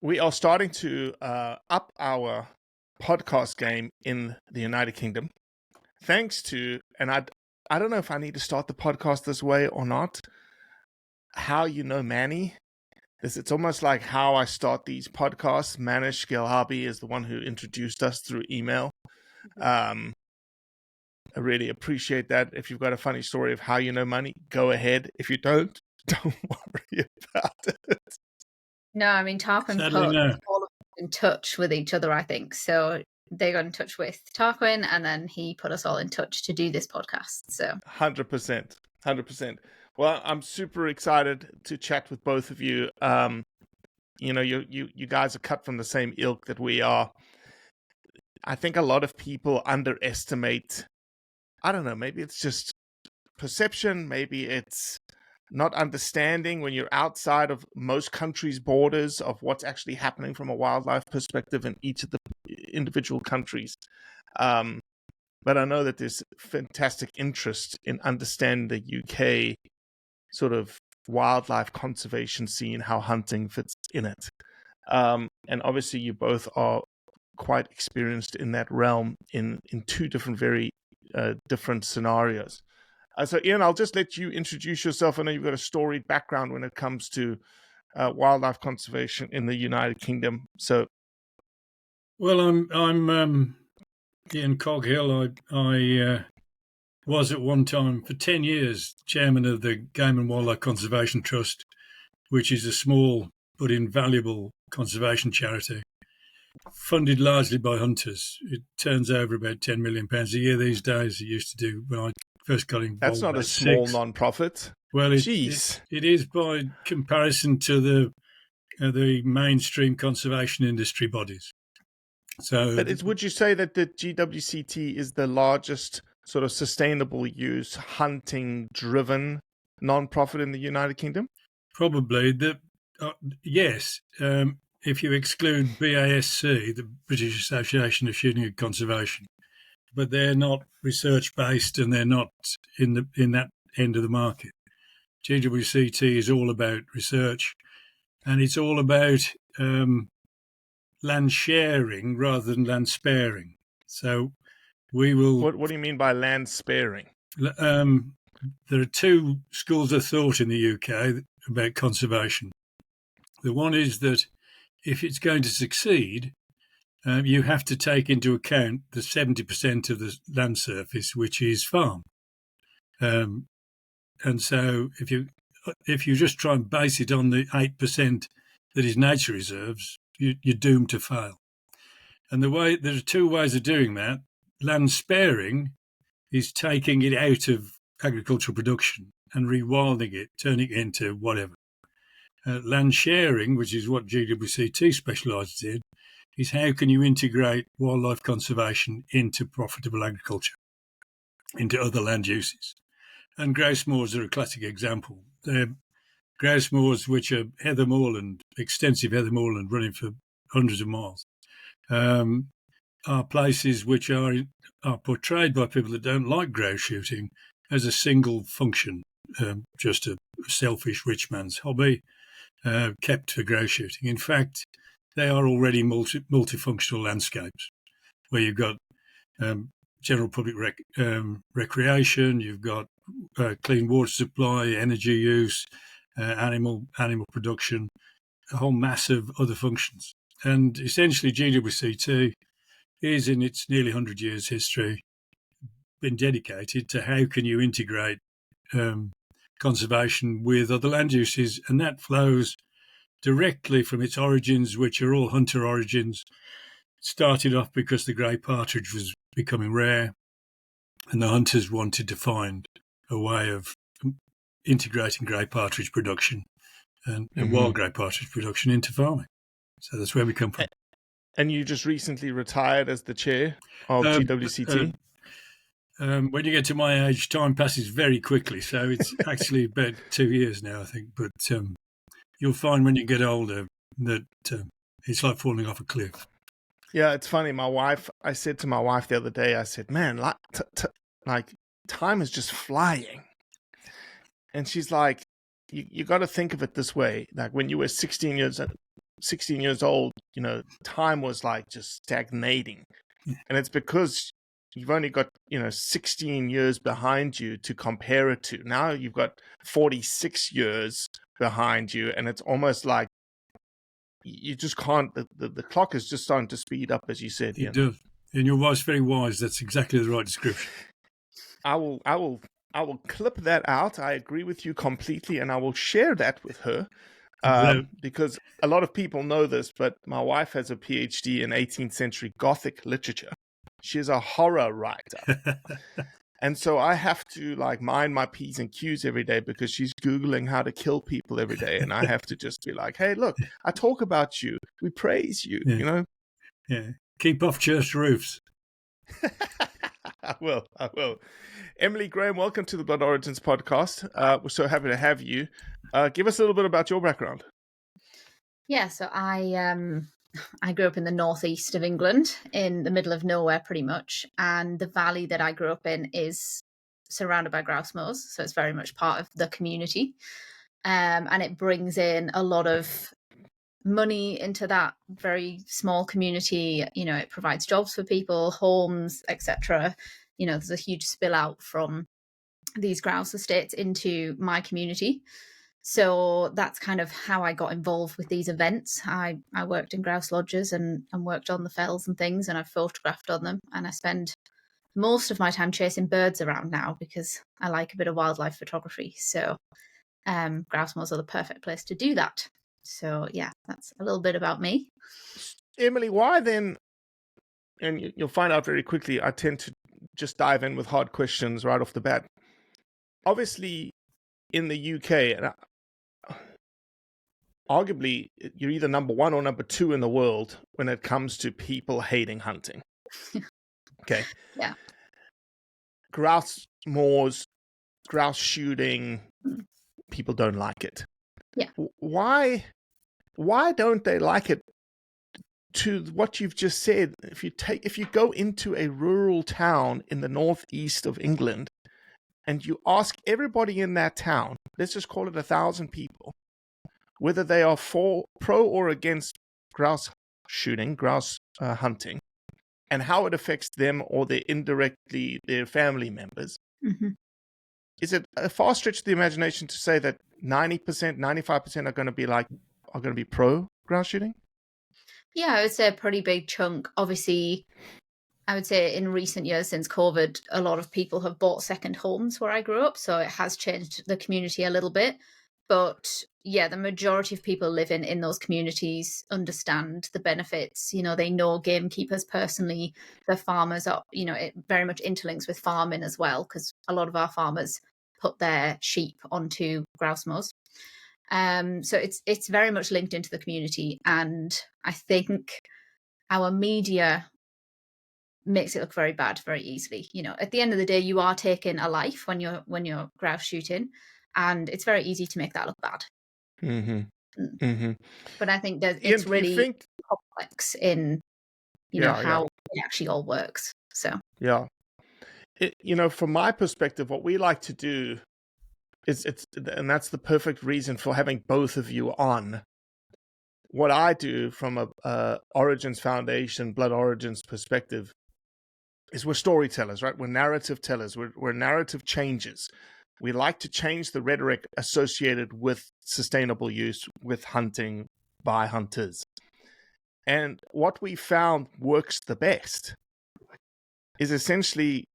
we are starting to up our podcast game in the United Kingdom, thanks to, and I don't know if I need to start the podcast this way or not. How you know Manny? It's almost like how I start these podcasts. Manish Gilhabi is the one who introduced us through email. I really appreciate that. If you've got a funny story of how you know Manny, go ahead. If you don't worry about it. No, I mean, Tarquin put all of us in touch with each other, I think. So they got in touch with Tarquin, and then he put us all in touch to do this podcast. So 100%. 100%. Well, I'm super excited to chat with both of you. You guys are cut from the same ilk that we are. I think a lot of people underestimate, I don't know, maybe it's just perception, maybe it's not understanding when you're outside of most countries' borders of what's actually happening from a wildlife perspective in each of the individual countries. But I know that there's fantastic interest in understanding the UK sort of wildlife conservation scene, how hunting fits in it. And obviously you both are quite experienced in that realm in two different, very different scenarios. So Ian, I'll just let you introduce yourself. I know you've got a storied background when it comes to wildlife conservation in the United Kingdom. So, well, I'm Ian Coghill. I was at one time for 10 years chairman of the Game and Wildlife Conservation Trust, which is a small but invaluable conservation charity, funded largely by hunters. It turns over about £10 million a year these days. It used to do when I first got involved. That's not a small non-profit. Well, it is by comparison to the mainstream conservation industry bodies. So, but would you say that the GWCT is the largest sort of sustainable use hunting-driven non-profit in the United Kingdom? Probably. Yes. If you exclude BASC, the British Association of Shooting and Conservation, but they're not research-based and they're not in that end of the market. GWCT is all about research, and it's all about land sharing rather than land sparing. So we will. What do you mean by land sparing? There are two schools of thought in the UK about conservation. The one is that if it's going to succeed, you have to take into account the 70% of the land surface which is farm. And so if you just try and base it on the 8% that is nature reserves, you're doomed to fail. And there are two ways of doing that. Land sparing is taking it out of agricultural production and rewilding it, turning it into whatever. Land sharing, which is what GWCT specialises in, is how can you integrate wildlife conservation into profitable agriculture, into other land uses. And grouse moors are a classic example. They're grouse moors which are heather moorland, extensive heather moorland running for hundreds of miles, are places which are portrayed by people that don't like grouse shooting as a single function, just a selfish rich man's hobby, kept for grouse shooting. In fact, they are already multifunctional landscapes where you've got general public recreation, you've got clean water supply, energy use, animal production, a whole mass of other functions. And essentially GWCT is, in its nearly 100 years history, been dedicated to how can you integrate conservation with other land uses, and that flows directly from its origins, which are all hunter origins. It started off because the grey partridge was becoming rare, and the hunters wanted to find a way of integrating grey partridge production and wild grey partridge production into farming. So that's where we come from. And you just recently retired as the chair of GWCT? When you get to my age, time passes very quickly. So it's actually about 2 years now, I think. But you'll find when you get older that it's like falling off a cliff. Yeah, it's funny. I said to my wife the other day, I said, man, like time is just flying. And she's like, you got to think of it this way. Like when you were 16 16 years old, time was like just stagnating. And it's because you've only got, 16 years behind you to compare it to. Now you've got 46 years behind you, and it's almost like you just can't, the clock is just starting to speed up, as you said. It does. And your wife's very wise. That's exactly the right description. I will clip that out. I agree with you completely, and I will share that with her. Because a lot of people know this, but my wife has a PhD in 18th century Gothic literature. She's a horror writer. And so I have to mind my P's and Q's every day because she's Googling how to kill people every day. And I have to just be like, hey, look, I talk about you. We praise you, Yeah. Keep off church roofs. I will. Emily Graham, welcome to the Blood Origins podcast. We're so happy to have you. Give us a little bit about your background. Yeah, so I grew up in the northeast of England, in the middle of nowhere pretty much, and the valley that I grew up in is surrounded by grouse moors, so it's very much part of the community, and it brings in a lot of money into that very small community. It provides jobs for people, homes, etc. There's a huge spill out from these grouse estates into my community. So that's kind of how I got involved with these events. I worked in grouse lodges and worked on the fells and things, and I've photographed on them. And I spend most of my time chasing birds around now because I like a bit of wildlife photography. So grouse moors are the perfect place to do that. So yeah, that's a little bit about me. Emily, why then, and you'll find out very quickly, I tend to just dive in with hard questions right off the bat. Obviously, in the UK, and arguably, you're either number one or number two in the world when it comes to people hating hunting. Okay. Yeah. Grouse moors, grouse shooting, people don't like it. Yeah. Why don't they like it? To what you've just said, if you go into a rural town in the northeast of England and you ask everybody in that town, let's just call it 1,000 people, whether they are pro or against grouse shooting, grouse hunting, and how it affects them or indirectly their family members. Mm-hmm. Is it a far stretch of the imagination to say that 90%, 95% are going to be pro grouse shooting? Yeah, I would say a pretty big chunk. Obviously, I would say in recent years since COVID, a lot of people have bought second homes where I grew up. So it has changed the community a little bit. But yeah, the majority of people living in those communities understand the benefits. They know gamekeepers personally. The farmers are, it very much interlinks with farming as well, because a lot of our farmers put their sheep onto grouse moors. So it's very much linked into the community, and I think our media makes it look very bad very easily. At the end of the day, you are taking a life when you're grouse shooting, and it's very easy to make that look bad. Mm-hmm. Mm-hmm. But I think that it's really complex in how it actually all works. So yeah, from my perspective, what we like to do. And that's the perfect reason for having both of you on. What I do from a Origins Foundation, Blood Origins perspective is we're storytellers, right? We're narrative tellers. We're narrative changers. We like to change the rhetoric associated with sustainable use, with hunting by hunters. And what we found works the best is essentially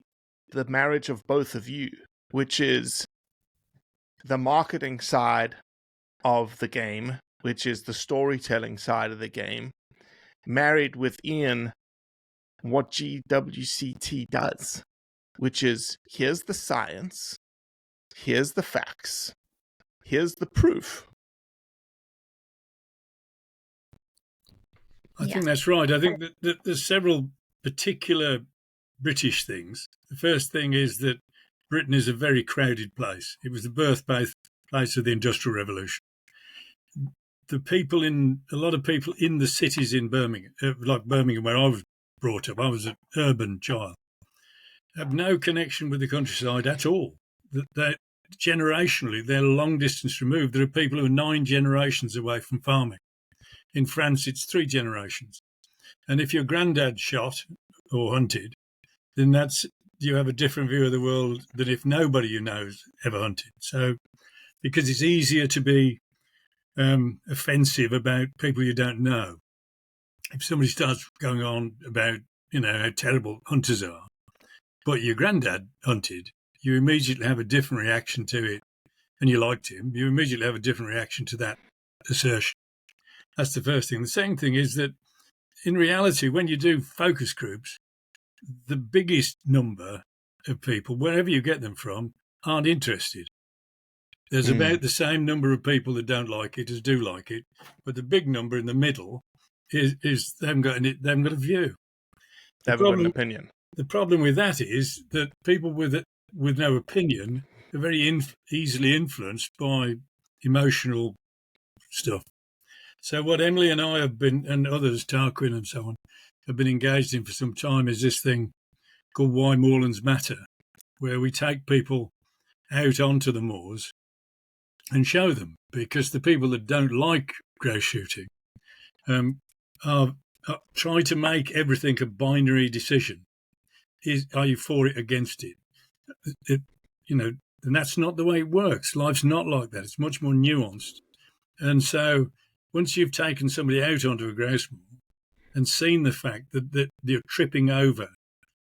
the marriage of both of you, which is the marketing side of the game, which is the storytelling side of the game, married within what GWCT does, which is here's the science, here's the facts, here's the proof. I think that's right. I think that there's several particular British things. The first thing is that Britain is a very crowded place. It was the birthplace of the Industrial Revolution. A lot of people in the cities in Birmingham, like Birmingham where I was brought up, I was an urban child, have no connection with the countryside at all. That generationally, they're long distance removed. There are people who are 9 generations away from farming. In France, it's 3 generations. And if your granddad shot or hunted, then you have a different view of the world than if nobody you know's ever hunted. So, because it's easier to be offensive about people you don't know. If somebody starts going on about, how terrible hunters are, but your granddad hunted, you immediately have a different reaction to it, and you liked him, you immediately have a different reaction to that assertion. That's the first thing. The second thing is that in reality, when you do focus groups, the biggest number of people, wherever you get them from, aren't interested. There's about the same number of people that don't like it as do like it, but the big number in the middle is they haven't got a view. They haven't got an opinion. The problem with that is that people with no opinion are very easily influenced by emotional stuff. So what Emily and I have been, and others, Tarquin and so on, have been engaged in for some time is this thing called Why Moorlands Matter, where we take people out onto the moors and show them, because the people that don't like grouse shooting are try to make everything a binary decision. Are you for it, against it? And that's not the way it works. Life's not like that. It's much more nuanced. And so once you've taken somebody out onto a grouse moor and seen the fact that you're tripping over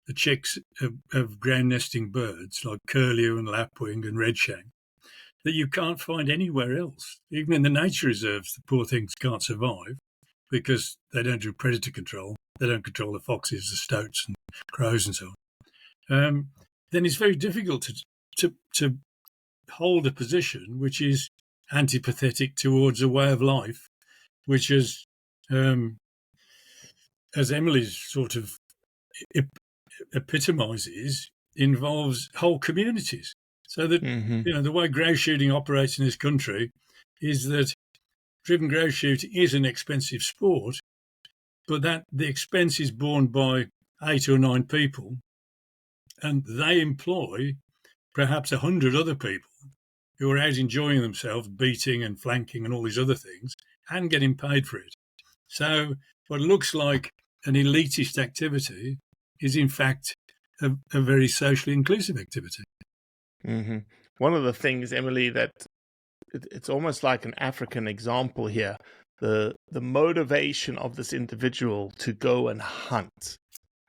the chicks of ground nesting birds like curlew and lapwing and redshank that you can't find anywhere else. Even in the nature reserves, the poor things can't survive because they don't do predator control. They don't control the foxes, the stoats and crows and so on. Then it's very difficult to hold a position which is antipathetic towards a way of life, which is, as Emily's sort of epitomises, involves whole communities. So that, the way grouse shooting operates in this country is that driven grouse shooting is an expensive sport, but that the expense is borne by 8 or 9 people, and they employ perhaps 100 other people who are out enjoying themselves, beating and flanking and all these other things, and getting paid for it. So what looks like an elitist activity is in fact a very socially inclusive activity. Mm-hmm. One of the things, Emily, that it's almost like an African example here, the motivation of this individual to go and hunt,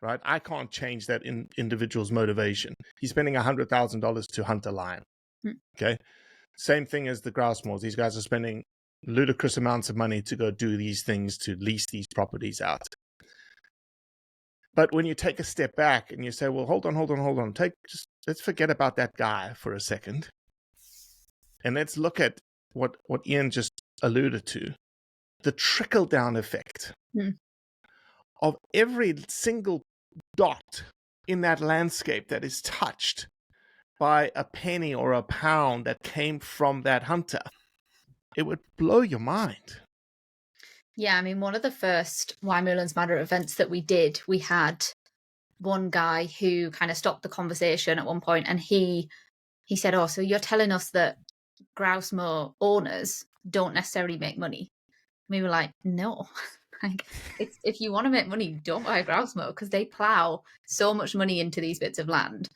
right? I can't change that individual's motivation. He's spending $100,000 to hunt a lion. Okay. Same thing as the grouse moors. These guys are spending ludicrous amounts of money to go do these things, to lease these properties out. But when you take a step back and you say, well, hold on, let's forget about that guy for a second. And let's look at what Ian just alluded to, the trickle-down effect of every single dot in that landscape that is touched by a penny or a pound that came from that hunter. It would blow your mind. Yeah, I mean, one of the first Why Moorlands Matter events that we did, we had one guy who kind of stopped the conversation at one point, and he said, "Oh, so you're telling us that grouse moor owners don't necessarily make money?" And we were like, "No." Like, if you want to make money, don't buy a grouse moor, because they plow so much money into these bits of land.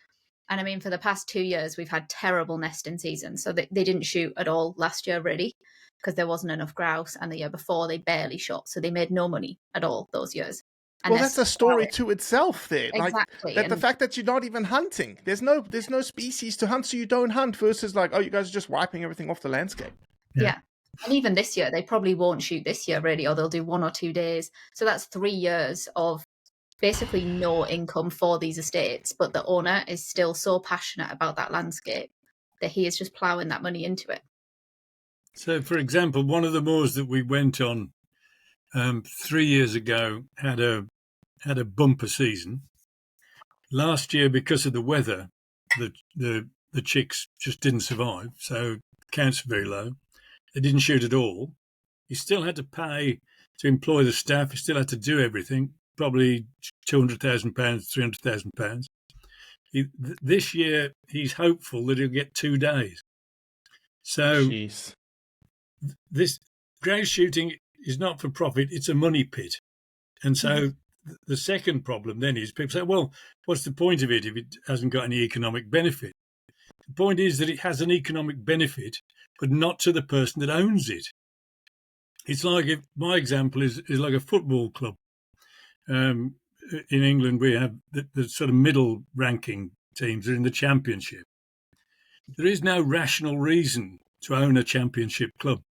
And I mean, for the past 2 years, we've had terrible nesting seasons. So they didn't shoot at all last year, really, because there wasn't enough grouse. And the year before, they barely shot. So they made no money at all those years. And well, that's a story to itself there. Exactly. Like, the fact that you're not even hunting. There's no species to hunt, so you don't hunt, versus like, oh, you guys are just wiping everything off the landscape. Yeah. And even this year, they probably won't shoot this year, really, or they'll do 1 or 2 days. So that's 3 years of basically no income for these estates, but the owner is still so passionate about that landscape that he is just ploughing that money into it. So, for example, one of the moors that we went on 3 years ago had a bumper season. Last year, because of the weather, the chicks just didn't survive, so counts were very low. They didn't shoot at all. He still had to pay to employ the staff. He still had to do everything. Probably £200,000, £300,000. This year, he's hopeful that he'll get 2 days. So, this grouse shooting is not for profit, it's a money pit. And so the second problem then is people say, well, what's the point of it if it hasn't got any economic benefit? The point is that it has an economic benefit, but not to the person that owns it. It's like, if my example is like a football club. In England, we have the sort of middle ranking teams are in the championship. There is no rational reason to own a championship club.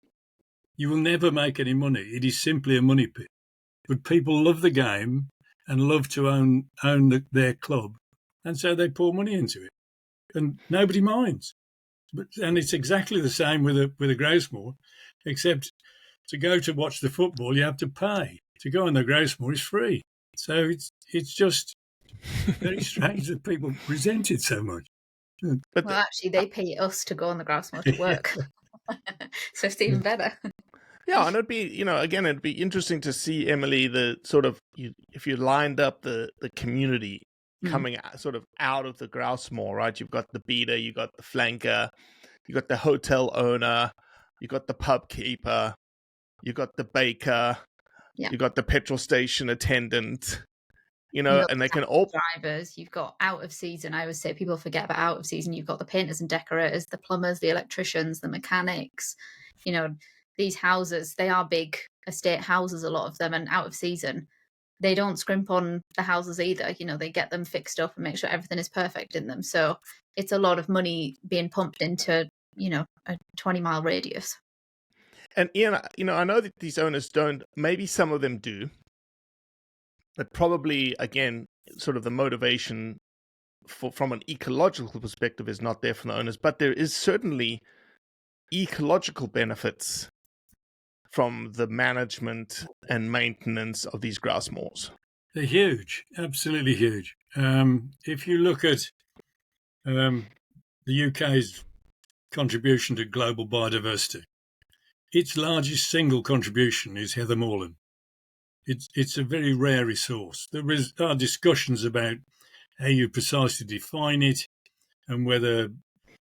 You will never make any money. It is simply a money pit. But people love the game and love to own their club, and so they pour money into it, and nobody minds. And it's exactly the same with a grouse moor, except to go to watch the football you have to pay. To go on the grouse moor is free. So it's just very strange that people resent it so much. But well, actually, they pay us to go on the grouse moor to work, so it's even better. Yeah, and it'd be, again, it'd be interesting to see, Emily, the sort of, if you lined up the community coming sort of out of the grouse moor, right? You've got the beater, you got the flanker, you got the hotel owner, you got the pub keeper, you got the baker, you got the petrol station attendant, and they can all drivers. You've got out of season. I always say people forget about out of season. You've got the painters and decorators, the plumbers, the electricians, the mechanics. These houses, they are big estate houses, a lot of them, and out of season, they don't scrimp on the houses either. They get them fixed up and make sure everything is perfect in them. So it's a lot of money being pumped into, a 20-mile radius. And Ian, I know that these owners don't, maybe some of them do, but probably, again, sort of the motivation from an ecological perspective is not there from the owners, but there is certainly ecological benefits from the management and maintenance of these grouse moors. They're huge, absolutely huge. If you look at the UK's contribution to global biodiversity, its largest single contribution is heather moorland. It's a very rare resource. There are discussions about how you precisely define it and whether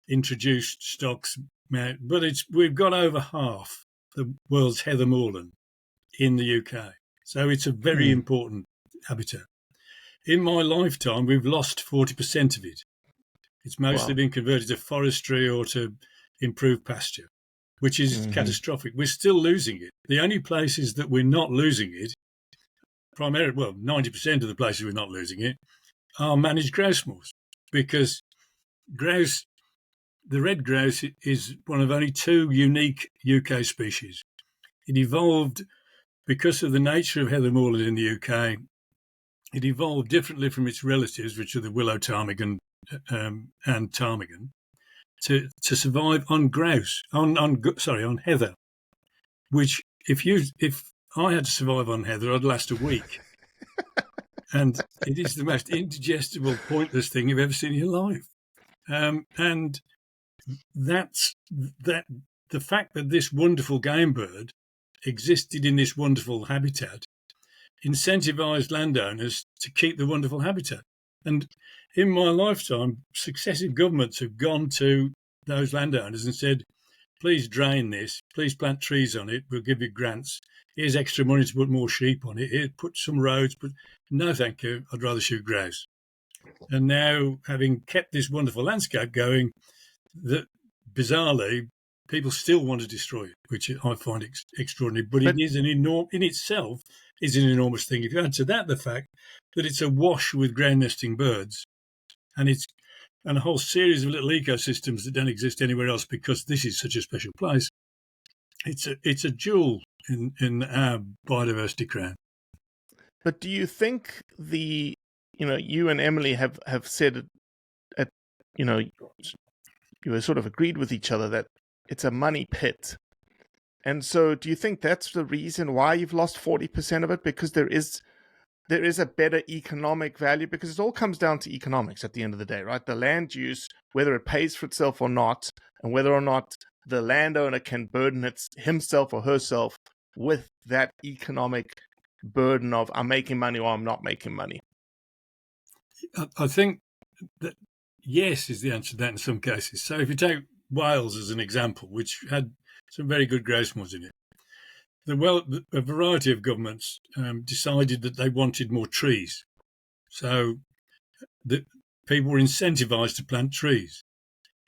introduced stocks, but we've got over half the world's heather moorland in the UK. So it's a very important habitat. In my lifetime, we've lost 40% of it. It's mostly been converted to forestry or to improved pasture, which is catastrophic. We're still losing it. The only places that we're not losing it, 90% of the places we're not losing it, are managed grouse moors, because grouse, the red grouse, is one of only two unique UK species. It evolved because of the nature of heather moorland in the UK. It evolved differently from its relatives, which are the willow ptarmigan and ptarmigan, to survive on grouse, on heather. Which, if I had to survive on heather, I'd last a week. And it is the most indigestible, pointless thing you've ever seen in your life. And that's the fact that this wonderful game bird existed in this wonderful habitat incentivised landowners to keep the wonderful habitat. And in my lifetime, successive governments have gone to those landowners and said, please drain this, please plant trees on it, we'll give you grants. Here's extra money to put more sheep on it. Here, put some roads. But no, thank you. I'd rather shoot grouse. And now, having kept this wonderful landscape going, that bizarrely, people still want to destroy it, which I find extraordinary. But it is in itself is an enormous thing. If you add to that the fact that it's awash with ground nesting birds, and a whole series of little ecosystems that don't exist anywhere else because this is such a special place, it's a jewel in our biodiversity crown. But do you think you and Emily have said you sort of agreed with each other that it's a money pit. And so do you think that's the reason why you've lost 40% of it? Because there is a better economic value, because it all comes down to economics at the end of the day, right? The land use, whether it pays for itself or not, and whether or not the landowner can burden himself or herself with that economic burden of I'm making money or I'm not making money. I think that yes is the answer to that in some cases. So if you take Wales as an example, which had some very good grouse moors in it, a variety of governments decided that they wanted more trees. So the people were incentivised to plant trees.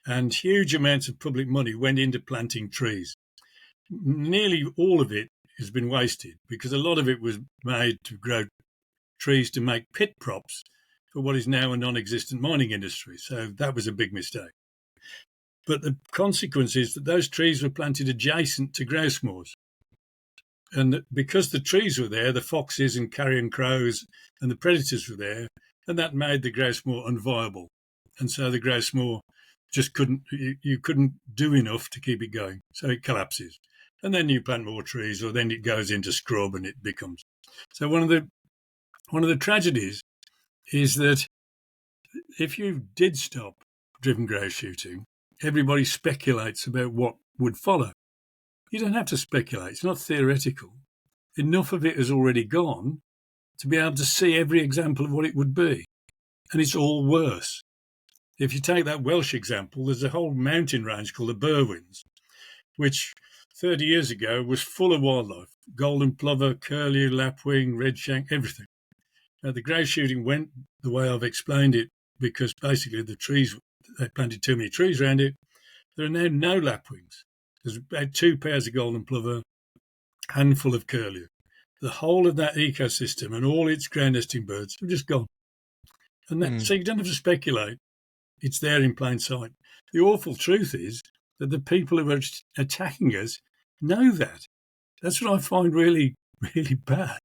And huge amounts of public money went into planting trees. Nearly all of it has been wasted because a lot of it was made to grow trees to make pit props for what is now a non-existent mining industry. So that was a big mistake. But the consequence is that those trees were planted adjacent to grouse moors. And because the trees were there, the foxes and carrion crows and the predators were there, and that made the grouse moor unviable. And so the grouse moor just couldn't do enough to keep it going. So it collapses. And then you plant more trees, or then it goes into scrub and it becomes. So one of the tragedies is that if you did stop driven grouse shooting, everybody speculates about what would follow. You don't have to speculate. It's not theoretical. Enough of it has already gone to be able to see every example of what it would be. And it's all worse. If you take that Welsh example, there's a whole mountain range called the Berwins, which 30 years ago was full of wildlife. Golden plover, curlew, lapwing, redshank, everything. Now, the grouse shooting went the way I've explained it because basically they planted too many trees around it. There are now no lapwings. There's about 2 pairs of golden plover, handful of curlew. The whole of that ecosystem and all its ground nesting birds have just gone. And so you don't have to speculate. It's there in plain sight. The awful truth is that the people who are attacking us know that. That's what I find really, really bad,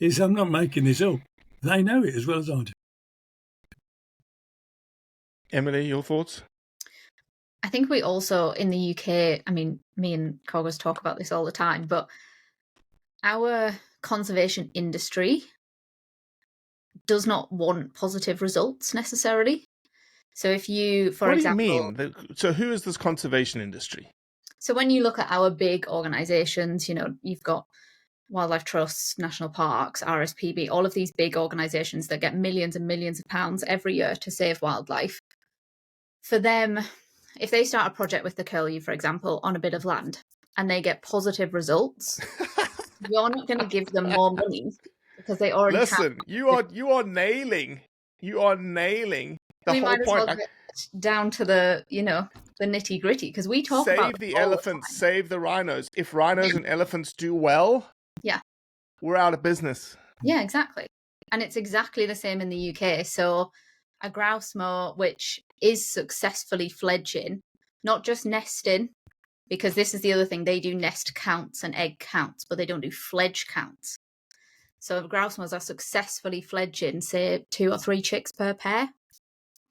is I'm not making this up. They know it as well as I do. Emily, your thoughts? I think we also, in the UK, I mean, me and Coggers talk about this all the time, but our conservation industry does not want positive results necessarily. So if you, for example... What do you mean? So who is this conservation industry? So when you look at our big organisations, you've got Wildlife Trusts, National Parks, RSPB, all of these big organisations that get millions and millions of pounds every year to save wildlife. For them, if they start a project with the curlew, for example, on a bit of land, and they get positive results, you're not going to give them more money because they already have... Listen, you are nailing the whole might as point. well get down to the nitty gritty, because we talk about save the elephants, save the rhinos. If rhinos and elephants do well, we're out of business. Yeah, exactly. And it's exactly the same in the UK. So a grouse moor which is successfully fledging, not just nesting, because this is the other thing, they do nest counts and egg counts, but they don't do fledge counts. So grouse moors are successfully fledging, say 2 or 3 chicks per pair.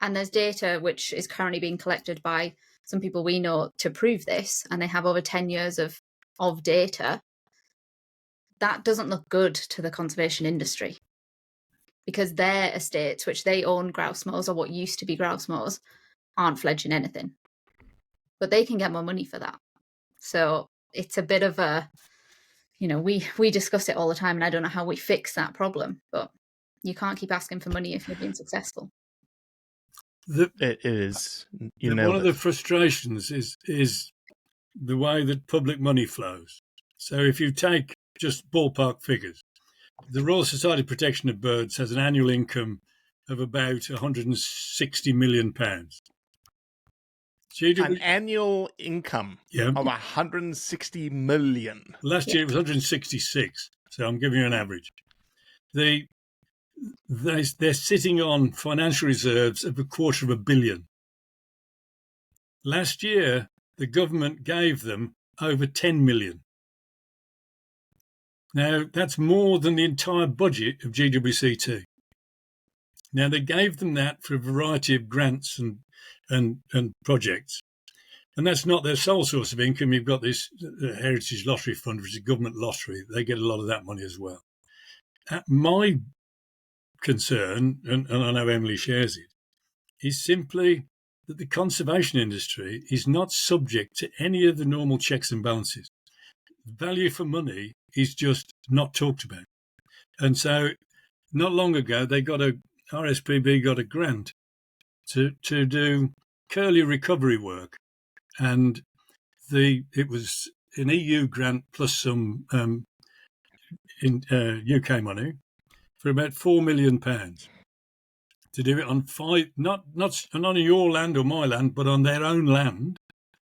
And there's data which is currently being collected by some people we know to prove this, and they have over 10 years of data. That doesn't look good to the conservation industry, because their estates, which they own grouse moors, or what used to be grouse moors, aren't fledging anything. But they can get more money for that. So it's a bit of a, we discuss it all the time, and I don't know how we fix that problem, but you can't keep asking for money if you're being successful. It is. One of the frustrations is the way that public money flows. So if you take just ballpark figures, the Royal Society of Protection of Birds has an annual income of about £160 million. An annual income of 160 million. Last year it was 166, so I'm giving you an average. They're sitting on financial reserves of $250 million. Last year, the government gave them over 10 million. Now, that's more than the entire budget of GWCT. Now, they gave them that for a variety of grants and projects. And that's not their sole source of income. You've got this Heritage Lottery Fund, which is a government lottery. They get a lot of that money as well. My concern, and I know Emily shares it, is simply that the conservation industry is not subject to any of the normal checks and balances. Value for money is just not talked about. And so not long ago, RSPB got a grant to do curlew recovery work. And it was an EU grant plus some in UK money for about £4 million to do it on not on your land or my land, but on their own land.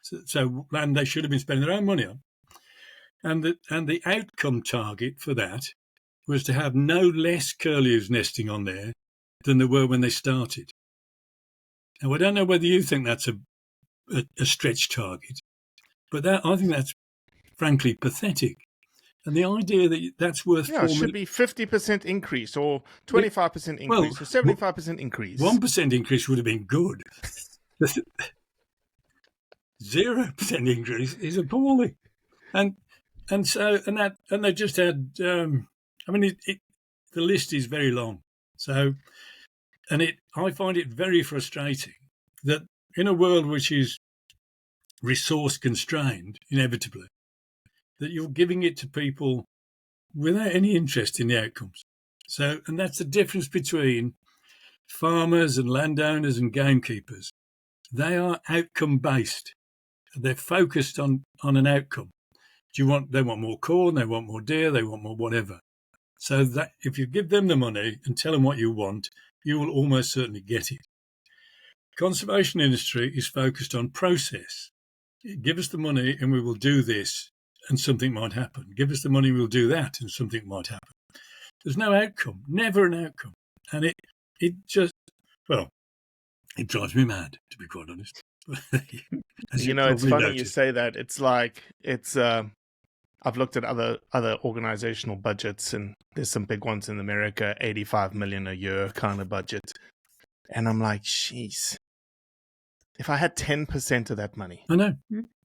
So land they should have been spending their own money on. And the outcome target for that was to have no less curlews nesting on there than there were when they started. Now, I don't know whether you think that's a stretch target, but I think that's frankly pathetic. And the idea that that's worth it should be 50% increase or 25% increase or 75% increase. 1% increase would have been good. 0% increase is appalling. And they just had. The list is very long. So, I find it very frustrating that in a world which is resource constrained, inevitably, that you're giving it to people without any interest in the outcomes. So, and that's the difference between farmers and landowners and gamekeepers. They are outcome based. They're focused on an outcome. They want more corn, they want more deer, they want more whatever. So that if you give them the money and tell them what you want, you will almost certainly get it. Conservation industry is focused on process. Give us the money and we will do this and something might happen. Give us the money, we'll do that and something might happen. There's no outcome, never an outcome. And it drives me mad, to be quite honest. It's funny you say that. It's like, I've looked at other organizational budgets, and there's some big ones in America, 85 million a year kind of budget. And I'm like, jeez, if I had 10% of that money, I know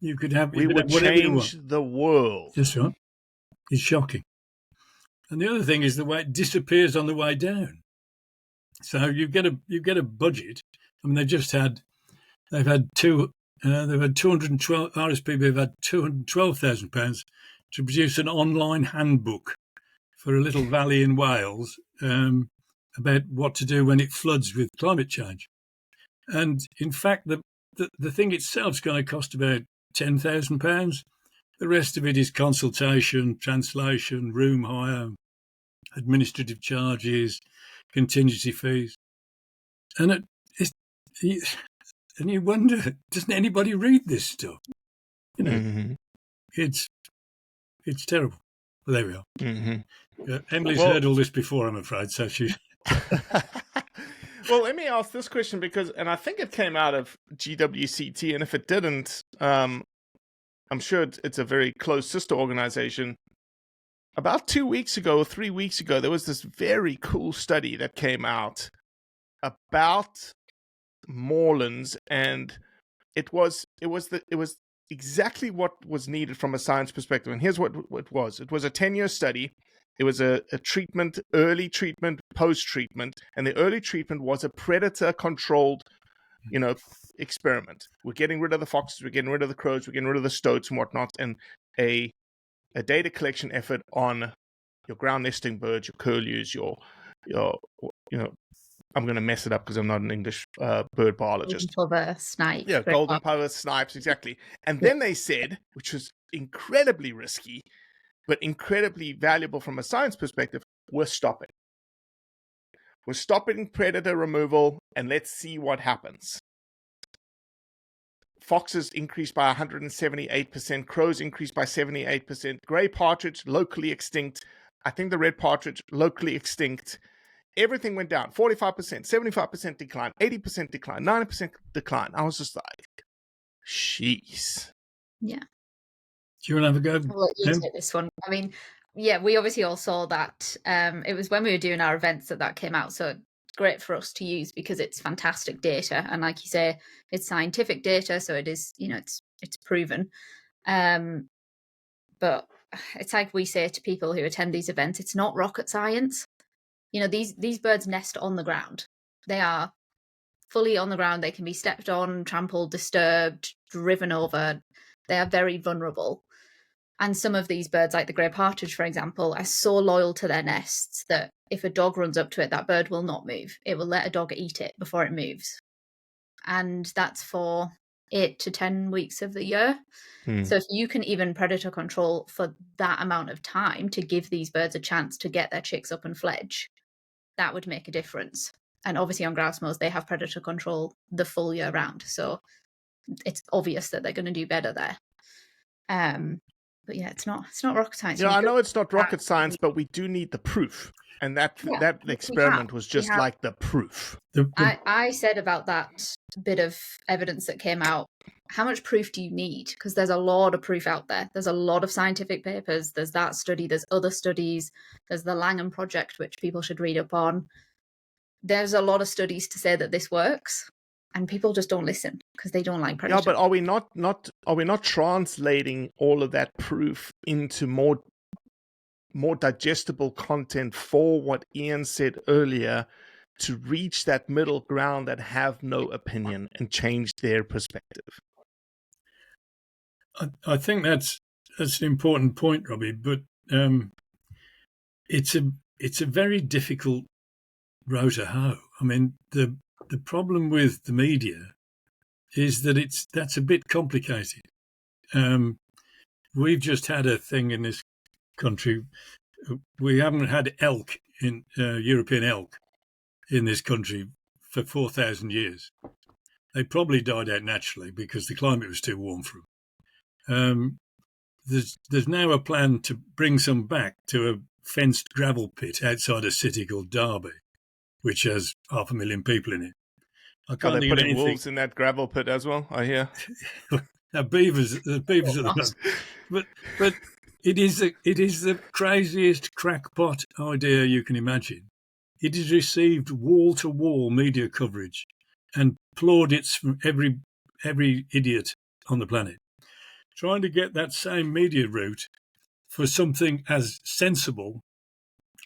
you could have. We would change the world. That's right. It's shocking. And the other thing is the way it disappears on the way down. So you get a budget. I mean, they've had 212 RSPB have had £212,000 to produce an online handbook for a little valley in Wales about what to do when it floods with climate change. And in fact, the thing itself is going to cost about £10,000. The rest of it is consultation, translation, room hire, administrative charges, contingency fees. And you wonder, doesn't anybody read this stuff? It's terrible. Well, there we are. Mm-hmm. Emily's heard all this before, I'm afraid, so she... Well, let me ask this question and I think it came out of GWCT, and if it didn't, I'm sure it's a very close sister organization. About 2 weeks ago or 3 weeks ago, there was this very cool study that came out about moorlands, and it was exactly what was needed from a science perspective. And here's what it was. It was a 10-year study. It was a treatment, early treatment, post-treatment, and the early treatment was a predator-controlled, experiment. We're getting rid of the foxes, we're getting rid of the crows, we're getting rid of the stoats and whatnot, and a data collection effort on your ground nesting birds, your curlews, your I'm going to mess it up because I'm not an English bird biologist. Golden plover, snipes. Yeah, golden plover, snipes, exactly. And then they said, which was incredibly risky, but incredibly valuable from a science perspective, we're stopping. We're stopping predator removal, and let's see what happens. Foxes increased by 178%, crows increased by 78%, grey partridge locally extinct. I think the red partridge locally extinct. Everything went down, 45%, 75% decline, 80% decline, 90% decline. I was just like, jeez. Yeah. Do you want to have a go? I'll let you take this one. I mean, yeah, we obviously all saw that. It was when we were doing our events that came out. So it's great for us to use because it's fantastic data. And like you say, it's scientific data. So it is, it's proven. But it's like we say to people who attend these events, it's not rocket science. These birds nest on the ground. They are fully on the ground. They can be stepped on, trampled, disturbed, driven over. They are very vulnerable. And some of these birds, like the grey partridge, for example, are so loyal to their nests that if a dog runs up to it, that bird will not move. It will let a dog eat it before it moves. And that's for 8 to 10 weeks of the year. So if you can even predator control for that amount of time to give these birds a chance to get their chicks up and fledge, that would make a difference. And obviously on grouse moors, they have predator control the full year round. So it's obvious that they're going to do better there. But yeah, it's not rocket science. I know it's not rocket science, but we do need the proof. And that experiment was just like the proof. I said about that bit of evidence that came out, how much proof do you need? Because there's a lot of proof out there. There's a lot of scientific papers. There's that study. There's other studies. There's the Langham Project, which people should read up on. There's a lot of studies to say that this works, and people just don't listen because they don't like predator. Yeah, but are we not translating all of that proof into more digestible content for what Ian said earlier, to reach that middle ground that have no opinion and change their perspective? I think that's an important point, Robbie, but it's a very difficult row to hoe. I mean, the problem with the media is that that's a bit complicated. We've just had a thing in this country. We haven't had elk in European elk in this country for 4,000 years. They probably died out naturally because the climate was too warm for them. There's now a plan to bring some back to a fenced gravel pit outside a city called Derby, which has 500,000 people in it. Are they putting wolves in that gravel pit as well, I hear? Beavers at the moment. But it is the craziest crackpot idea you can imagine. It has received wall-to-wall media coverage and plaudits from every idiot on the planet. Trying to get that same media route for something as sensible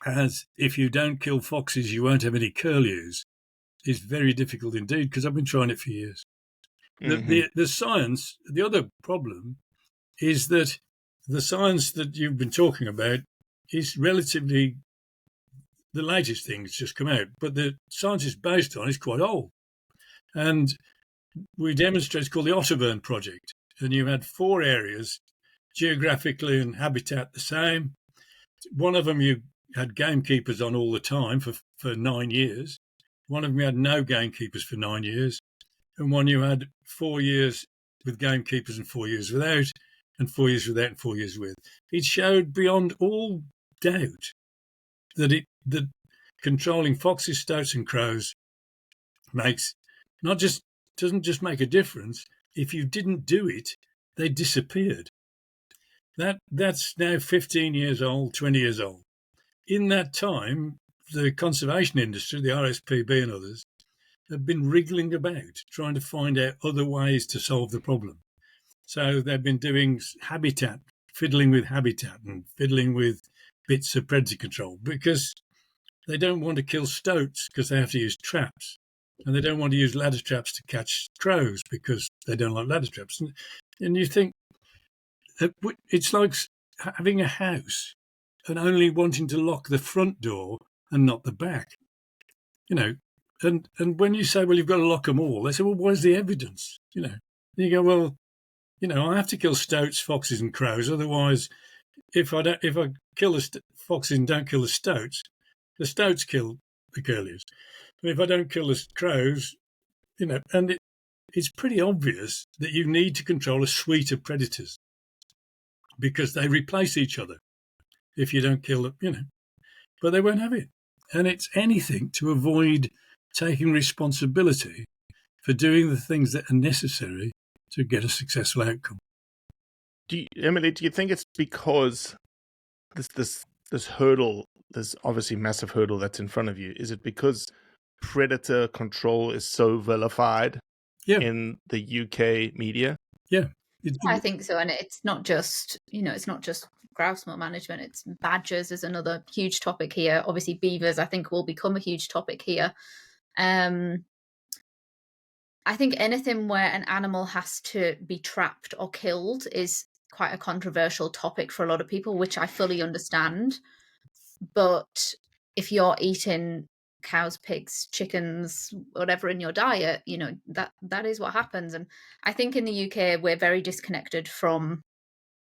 as if you don't kill foxes, you won't have any curlews is very difficult indeed, because I've been trying it for years. The science, the other problem is that the science that you've been talking about is relatively, the latest things just come out, but the science is based on is quite old. And we demonstrate, it's called the Otterburn Project, and you had 4 areas, geographically and habitat the same. One of them you had gamekeepers on all the time for 9 years. One of them you had no gamekeepers for 9 years. And one you had 4 years with gamekeepers and 4 years without, and 4 years without and 4 years with. It showed beyond all doubt that controlling foxes, stoats and crows doesn't just make a difference. If you didn't do it, they disappeared. That's now 15 years old, 20 years old. In that time, the conservation industry, the RSPB and others, have been wriggling about, trying to find out other ways to solve the problem. So they've been doing habitat, fiddling with habitat and fiddling with bits of predator control, because they don't want to kill stoats because they have to use traps. And they don't want to use ladder traps to catch crows because they don't like ladder traps. And you think, it's like having a house and only wanting to lock the front door and not the back. And when you say, well, you've got to lock them all, they say, well, where's the evidence? And you go, well, I have to kill stoats, foxes and crows. Otherwise, if I kill the foxes and don't kill the stoats kill the curlews. But if I don't kill the crows, and it's pretty obvious that you need to control a suite of predators because they replace each other if you don't kill them, But they won't have it. And it's anything to avoid taking responsibility for doing the things that are necessary to get a successful outcome. Emily, do you think it's because this hurdle, this obviously massive hurdle that's in front of you, is it because predator control is so vilified in the UK media? Yeah. I think so. And it's not just, it's not just grouse moor management, it's badgers is another huge topic here. Obviously beavers, I think, will become a huge topic here. I think anything where an animal has to be trapped or killed is quite a controversial topic for a lot of people, which I fully understand. But if you're eating cows, pigs, chickens, whatever in your diet, that is what happens. And I think in the UK, we're very disconnected from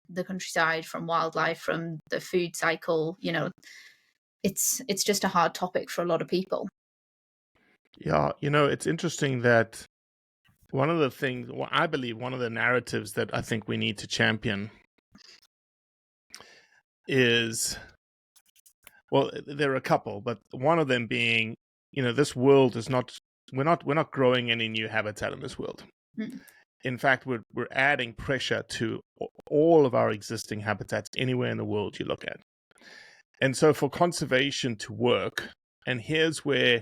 the countryside, from wildlife, from the food cycle. It's just a hard topic for a lot of people. Yeah, it's interesting that one of the things, well, I believe one of the narratives that I think we need to champion is, well, there are a couple, but one of them being, this world is not, we're not growing any new habitat in this world. Mm. In fact, we're adding pressure to all of our existing habitats anywhere in the world you look at. And so for conservation to work, and here's where,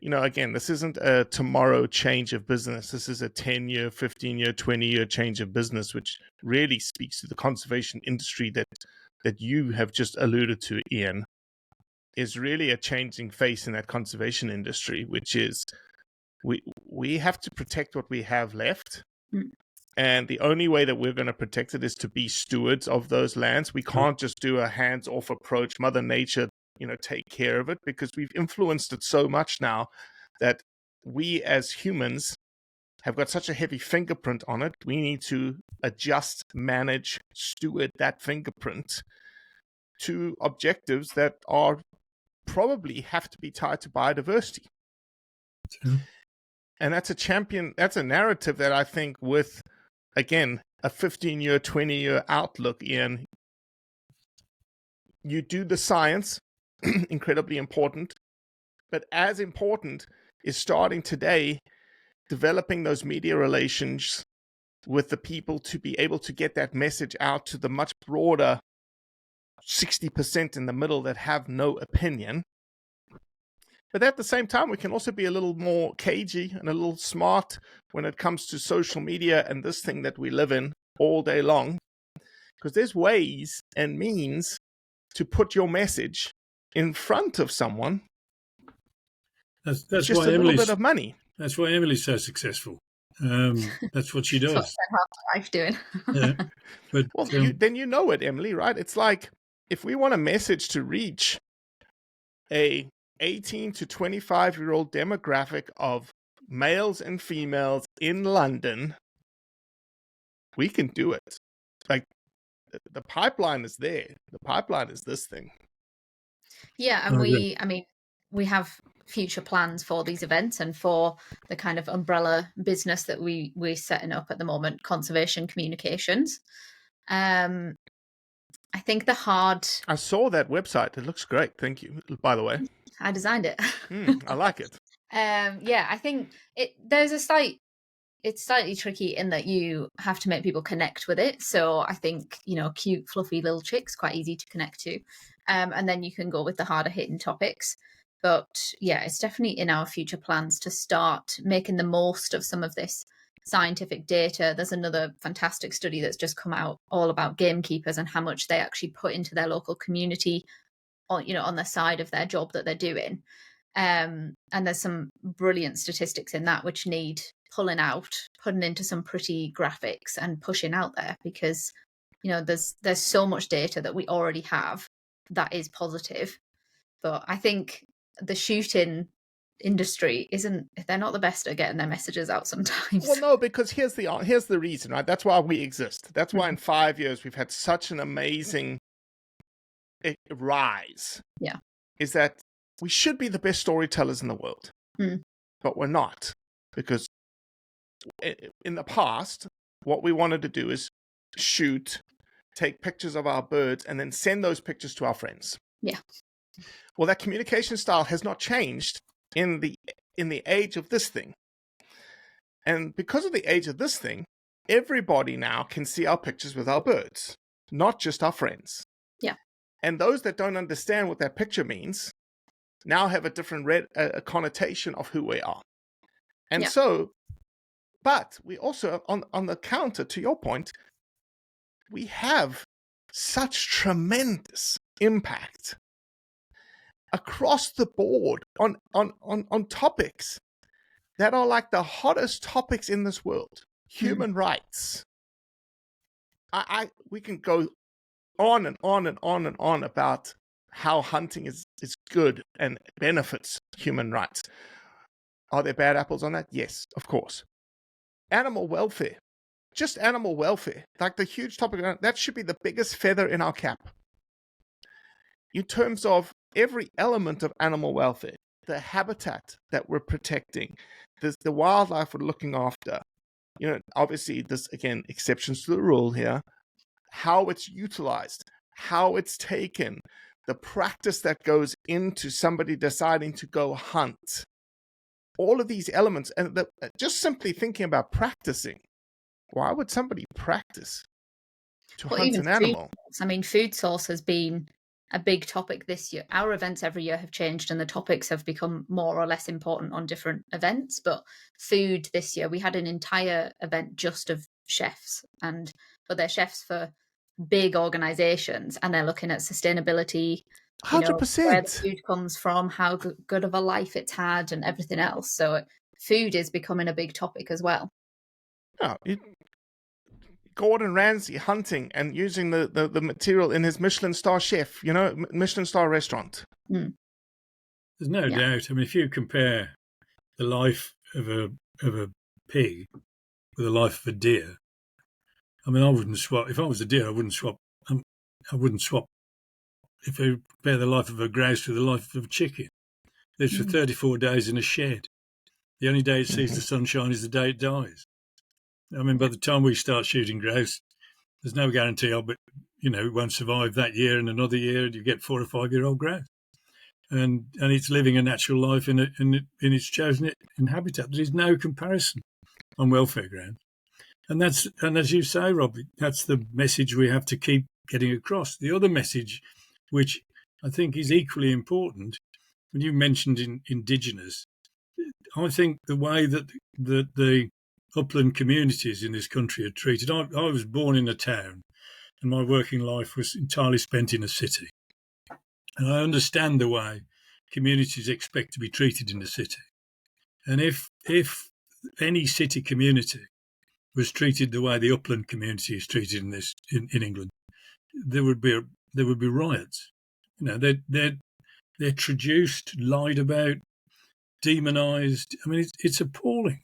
again, this isn't a tomorrow change of business. This is a 10-year, 15-year, 20-year change of business, which really speaks to the conservation industry that you have just alluded to, Ian, is really a changing face in that conservation industry, which is we have to protect what we have left. Mm. And the only way that we're going to protect it is to be stewards of those lands. We can't just do a hands-off approach, Mother Nature, take care of it, because we've influenced it so much now that we as humans have got such a heavy fingerprint on it. We need to adjust, manage, steward that fingerprint to objectives that are probably have to be tied to biodiversity. Yeah. And that's a narrative that I think with, again, a 15-year, 20-year outlook, Ian, you do the science, incredibly important, but as important is starting today, developing those media relations with the people to be able to get that message out to the much broader 60% in the middle that have no opinion. But at the same time, we can also be a little more cagey and a little smart when it comes to social media and this thing that we live in all day long, because there's ways and means to put your message in front of someone. That's just why a little Emily's bit of money. That's why Emily's so successful. That's what she does. That's what I spend half my life doing. Yeah. But Well, then you know it, Emily, right? It's like if we want a message to reach a 18 to 25-year-old demographic of males and females in London, we can do it. Like the pipeline is there. The pipeline is this thing. Yeah, and we have future plans for these events and for the kind of umbrella business that we're setting up at the moment, conservation communications. I think I saw that website. It looks great. Thank you, by the way. I designed it. I like it. Yeah, I think it's slightly tricky in that you have to make people connect with it. So I think, cute, fluffy little chicks, quite easy to connect to. And then you can go with the harder hitting topics. But yeah, it's definitely in our future plans to start making the most of some of this scientific data. There's another fantastic study that's just come out all about gamekeepers and how much they actually put into their local community on the side of their job that they're doing. And there's some brilliant statistics in that which need putting into some pretty graphics and pushing out there, because there's so much data that we already have that is positive. But I think the shooting industry they're not the best at getting their messages out sometimes. Well, no, because here's the reason, right? That's why we exist. That's why in 5 years we've had such an amazing rise. Yeah. Is that we should be the best storytellers in the world, but we're not, because in the past, what we wanted to do is shoot, take pictures of our birds, and then send those pictures to our friends. Yeah. Well, that communication style has not changed in the age of this thing. And because of the age of this thing, everybody now can see our pictures with our birds, not just our friends. Yeah. And those that don't understand what that picture means now have a different connotation of who we are. And so, but we also, on the counter to your point, we have such tremendous impact across the board on topics that are like the hottest topics in this world. Human rights. We can go on and on and on and on about how hunting is good and benefits human rights. Are there bad apples on that? Yes, of course. Animal welfare, just animal welfare, like the huge topic, that should be the biggest feather in our cap. In terms of every element of animal welfare, the habitat that we're protecting, the wildlife we're looking after, obviously there's, again, exceptions to the rule here, how it's utilized, how it's taken, the practice that goes into somebody deciding to go hunt. All of these elements, and just simply thinking about practicing. Why would somebody practice to hunt an animal? Food source has been a big topic this year. Our events every year have changed and the topics have become more or less important on different events. But food this year, we had an entire event just of chefs, but they're chefs for big organizations, and they're looking at sustainability, 100%. where the food comes from, how good of a life it's had, and everything else. So food is becoming a big topic as well. Oh, Gordon Ramsay hunting and using the material in his Michelin star chef, Michelin star restaurant. There's no doubt. If you compare the life of a pig with the life of a deer, I wouldn't swap. If I was a deer, I wouldn't swap. I wouldn't swap. If I compare the life of a grouse with the life of a chicken, lives for 34 days in a shed. The only day it sees the sunshine is the day it dies. By the time we start shooting grouse, there's no guarantee it won't survive that year and another year. You get 4 or 5 year old grouse, and it's living a natural life in its chosen habitat. There is no comparison on welfare grounds. And as you say, Robbie, that's the message we have to keep getting across. The other message, which I think is equally important, when you mentioned indigenous, I think the way that the upland communities in this country are treated. I was born in a town, and my working life was entirely spent in a city. And I understand the way communities expect to be treated in the city. And if any city community was treated the way the upland community is treated in England, there would be riots. They're traduced, lied about, demonised. It's appalling.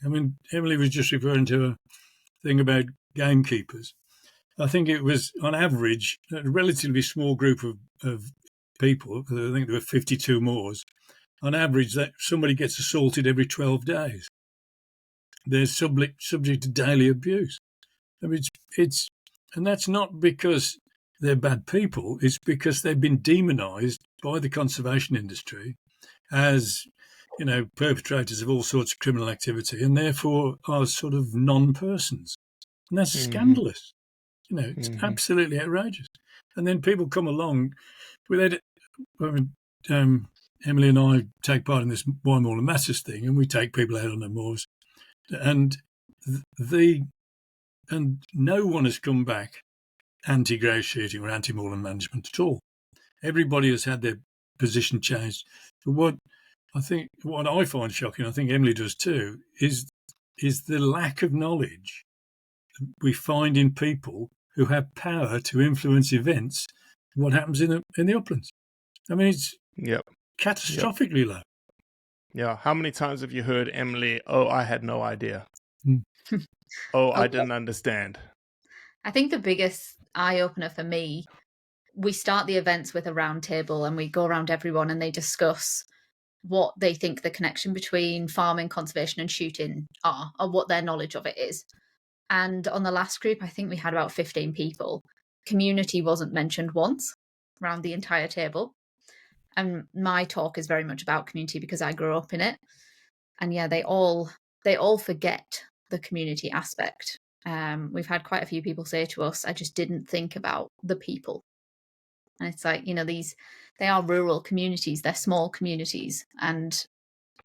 Emily was just referring to a thing about gamekeepers. I think it was, on average, a relatively small group of people. I think there were 52 Moors. On average, that somebody gets assaulted every 12 days. They're subject to daily abuse. And that's not because they're bad people. It's because they've been demonised by the conservation industry as, perpetrators of all sorts of criminal activity, and therefore are sort of non-persons. And that's scandalous. It's absolutely outrageous. And then people come along with it. Emily and I take part in this Moorland Matter thing, and we take people out on the moors. And no one has come back anti-grouse shooting or anti-moorland management at all. Everybody has had their position changed. But what I find shocking, I think Emily does too, is the lack of knowledge we find in people who have power to influence events. What happens in the uplands? It's catastrophically low. Yeah. How many times have you heard Emily, "Oh, I had no idea. Oh, I didn't understand." I think the biggest eye-opener for me, we start the events with a round table and we go around everyone and they discuss what they think the connection between farming, conservation and shooting are, or what their knowledge of it is. And on the last group, I think we had about 15 people. Community wasn't mentioned once around the entire table. And my talk is very much about community because I grew up in it. And they all forget the community aspect. We've had quite a few people say to us, "I just didn't think about the people." And it's like, they are rural communities, they're small communities, and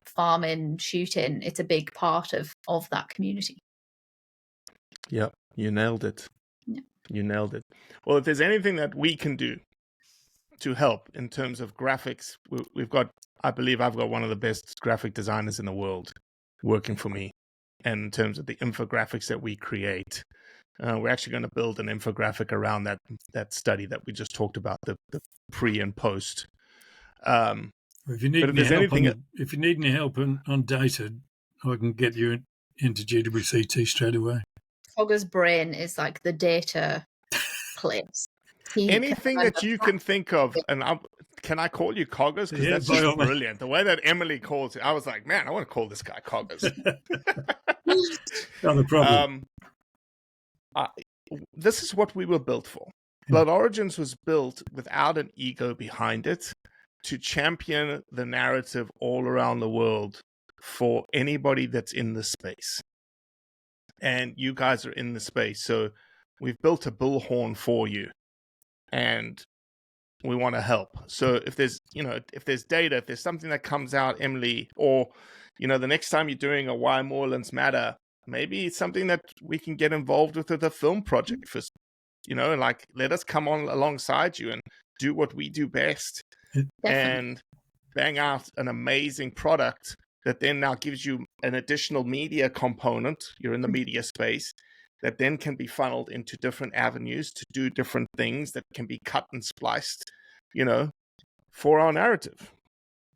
farming, shooting, it's a big part of that community. Yep, you nailed it. Yeah. You nailed it. Well, if there's anything that we can do to help in terms of graphics, I believe I've got one of the best graphic designers in the world working for me. And in terms of the infographics that we create, we're actually going to build an infographic around that study that we just talked about, the pre and post If you need But if any there's help anything- if you need any help on data, I can get you into GWCT straight away. Cogger's brain is like the data place. He can anything remember that you can think of, and can I call you Coggers? Because Yeah, that's by all just means. brilliant. The way that Emily calls it, I was like, man, I want to call this guy Coggers. Not a problem. This is what we were built for. Blood Origins was built without an ego behind it to champion the narrative all around the world for anybody that's in the space. And you guys are in the space. So we've built a bullhorn for you. And we want to help. So if there's data, if there's something that comes out, Emily, or, the next time you're doing a Why Moorlands Matter, maybe it's something that we can get involved with a film project for, like let us come on alongside you and do what we do best and bang out an amazing product that then now gives you an additional media component. You're in the media space that then can be funneled into different avenues to do different things that can be cut and spliced, for our narrative.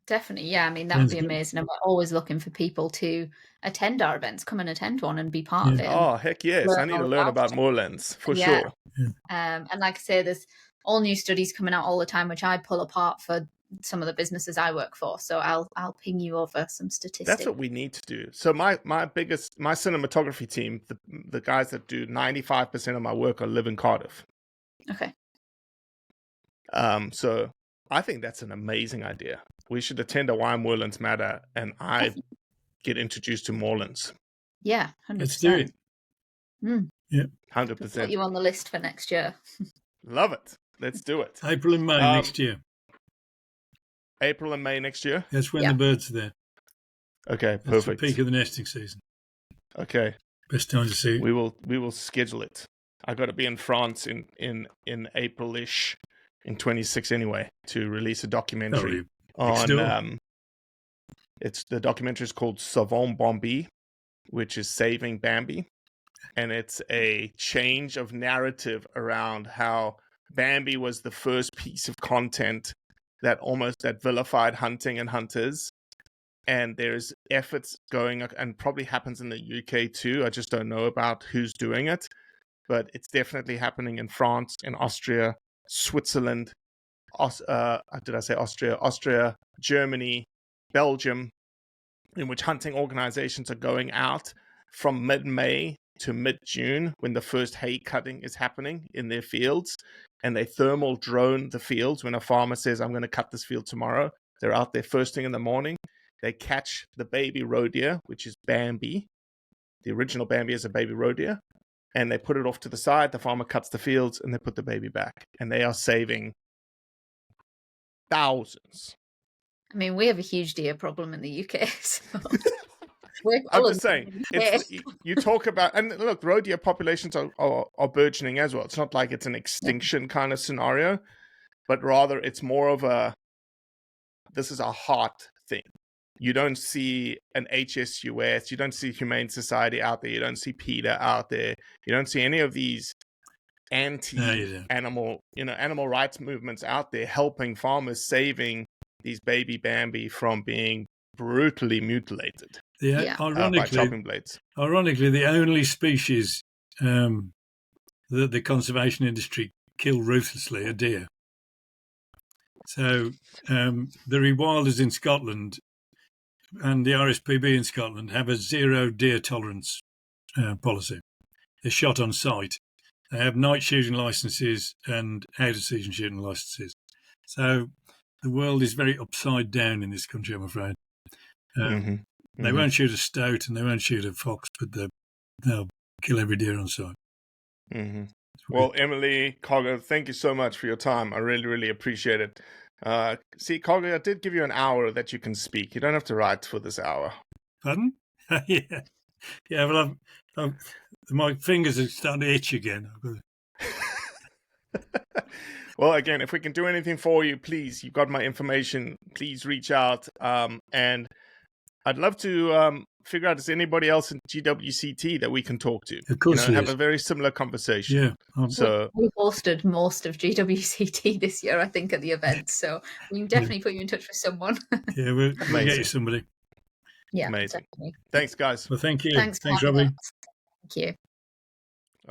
Definitely, yeah. I mean, that would be amazing. And we're always looking for people to attend our events, come and attend one and be part of it. Oh, heck yes. I need to learn about Moorlands, for sure. And like I say, there's all new studies coming out all the time, which I pull apart for some of the businesses I work for. So I'll ping you over some statistics. That's what we need to do. So my cinematography team, the guys that do 95% of my work live in Cardiff. Okay. So I think that's an amazing idea. We should attend a Why Moorlands Matter, and I get introduced to Moorlands. Yeah, 100%. Let's do it. Yeah, 100%. Put you on the list for next year. Love it. Let's do it. April and May next year. April and May next year? That's when the birds are there. Okay, That's perfect. the peak of the nesting season. Okay. Best time to see it. We will schedule it. I got to be in France in April-ish, in 26 anyway, to release a documentary on the documentary is called Sauvons Bambi, which is Saving Bambi, and it's a change of narrative around how Bambi was the first piece of content that vilified hunting and hunters. And there's efforts going, and probably happens in the UK too. I just don't know about who's doing it, but it's definitely happening in France, in Austria, Switzerland. Did I say Austria? Austria, Germany, Belgium, in which hunting organizations are going out from mid-May to mid-June when the first hay cutting is happening in their fields, and they thermal drone the fields. When a farmer says, I'm going to cut this field tomorrow, they're out there first thing in the morning. They catch the baby roe deer, which is Bambi. The original Bambi is a baby roe deer, and they put it off to the side. The farmer cuts the fields, and they put the baby back, and they are saving thousands. I mean, we have a huge deer problem in the UK. So I'm just saying, you talk about, and look, roe deer populations are burgeoning as well. It's not like it's an extinction kind of scenario, but rather it's more of this is a heart thing. You don't see an HSUS, you don't see Humane Society out there, you don't see PETA out there, you don't see any of these anti-animal, animal rights movements out there helping farmers, saving these baby Bambi from being brutally mutilated by chopping blades. Ironically, the only species that the conservation industry kill ruthlessly are deer. So the rewilders in Scotland and the RSPB in Scotland have a zero deer tolerance policy. They're shot on sight. They have night shooting licenses and out-of-season shooting licenses. So the world is very upside down in this country, I'm afraid. They won't shoot a stoat and they won't shoot a fox, but they'll kill every deer on sight. Well, Emily, Coghill, thank you so much for your time. I really, really appreciate it. See, Coghill, I did give you an hour that you can speak. You don't have to write for this hour. Pardon? Yeah. Well, my fingers are starting to itch again. Well, again, if we can do anything for you, please, you've got my information. Please reach out. And I'd love to figure out, is anybody else in GWCT that we can talk to? Of course, have a very similar conversation. Yeah. So we hosted most of GWCT this year, I think, at the event. So we can definitely put you in touch with someone. Yeah, we'll get you somebody. Yeah, amazing. definitely. Thanks, guys. Well, thank you. Thanks, Robbie. Thank you.